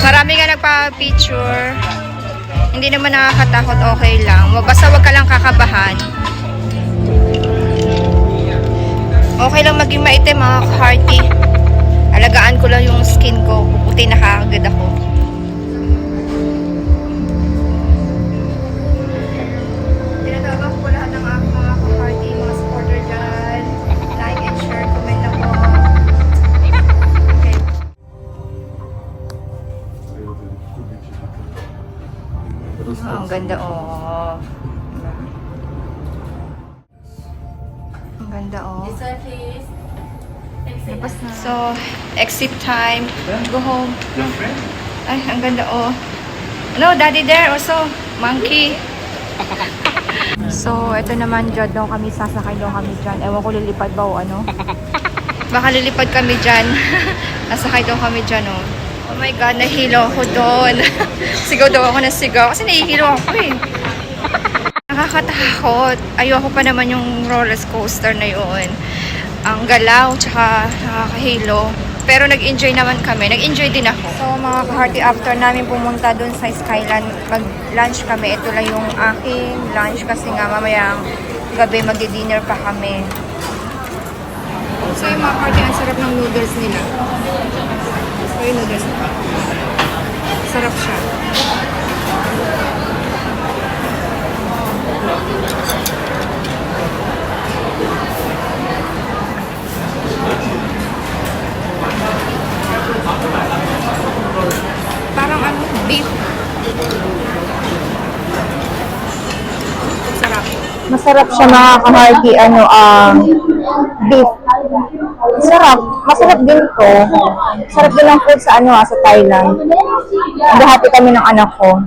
Marami nga nagpa-picture. Hindi naman nakakatakot, okay lang. Basta wag ka lang kakabahan. Okay lang maging maitim mga ka-hearty. Alagaan ko lang yung skin ko. Puputi na kaagad ako. Tinatawagan ko lahat ng aking mga ka-hearty, mga supporter dyan. Like and share, comment na po. Okay. Ang ganda oh. Ang ganda oh. This one, please. Tapos na. So, exit time. Go home. Ay, ang ganda oh. No, daddy there also. Monkey. So, ito naman dyan daw kami. Sasakay daw kami dyan. Ewan ko lilipad ba o ano. Baka lilipad kami dyan. Nasakay daw kami dyan oh. Oh my God, nahilo ako doon. Sigaw daw ako ng sigaw. Kasi nahihilo ako eh. Nakakatakot. Ayoko pa naman yung roller coaster na yun. Ang galaw, tsaka nakakahilo. Pero nag-enjoy naman kami. Nag-enjoy din ako. So mga ka-hearty, after namin pumunta dun sa Skyland, mag-lunch kami. Ito lang yung aking lunch kasi nga mamayang gabi magdi-dinner pa kami. So yung mga ka-hearty, ang sarap ng noodles nila. So yung noodles nila. Sarap siya. Parang ano, beef. Sarap. Masarap siya mga ka-hearty, beef. Sarap. Masarap din to. Sarap din ang food sa sa Thailand. Nagahati kami ng anak ko.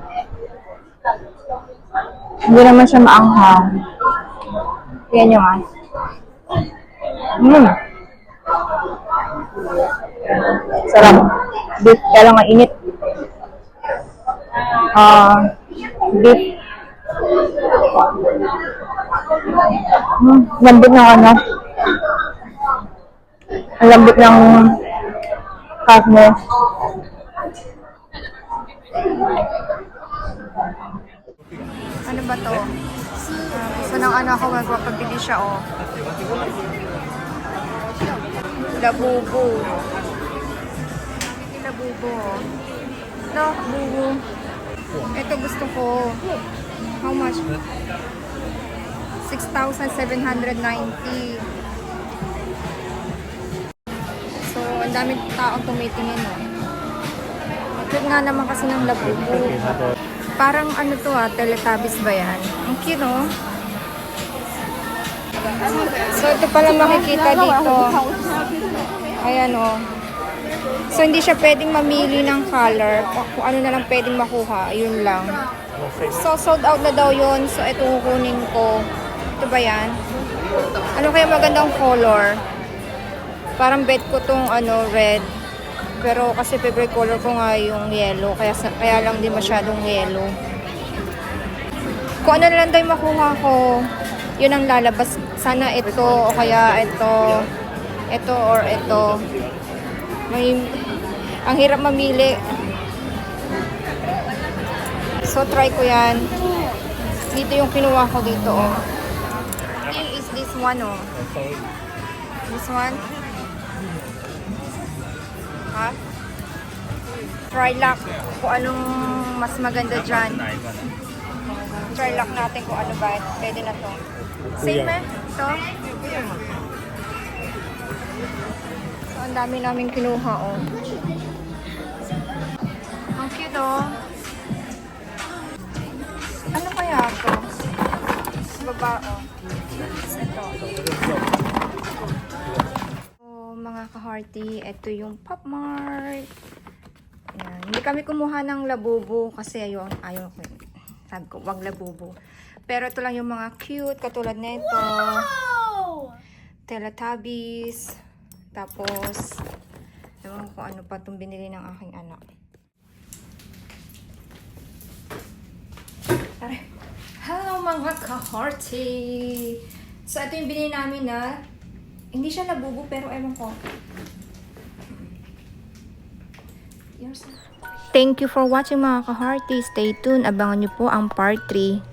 Hindi naman siya maanghang. Yan yung Sarap. Beef. Kaya lang mainit. Beef. Lambot ng Ang lambot ng karne. Ano ba to? So ng ako magpapagbili siya oh. Labubo. Labubo oh. Ito, bubo. Ito gusto ko. How much? 6,790. So, ang daming taong tumitingin oh. Cute nga naman kasi ng labubo. Parang ano to Teletubbies ba yan? Ang cute oh. So, ito pala makikita dito. Ayan oh. So, hindi siya pwedeng mamili ng color. Kung ano na lang pwedeng makuha. Yun lang. So, sold out na daw yun. So, ito kukunin ko. Ito ba yan? Ano kaya magandang color? Parang bet ko tong red. Pero kasi favorite color ko nga yung yellow. Kaya lang din masyadong yellow. Kung ano na lang daw yung makuha ko, yun ang lalabas. Sana ito o kaya ito. Ito or ito. Ang hirap mamili. So, try ko yan. Dito yung kinuha ko dito, oh. I think is this one, oh. This one? Ha? Try lock. Kung anong mas maganda dyan. Try lock natin kung ano ba. Pwede na to. Same eh? Ito? So, ang dami namin kinuha, oh. Ang cute, oh. Ano kaya ito? Baba, oh. Ito. So, mga ka-hearty, ito yung Pop Mart. Ayan. Hindi kami kumuha ng labubo kasi ayaw ko. Sabi ko, wag labubo. Pero ito lang yung mga cute, katulad nito. Wow! Teletubbies. Tapos, ewan ko ano pa itong binili ng aking anak. Hello mga ka-hearty! So, ito yung binili namin na hindi siya labubo pero ewan ko. Thank you for watching mga ka-hearty. Stay tuned. Abangan nyo po ang part 3.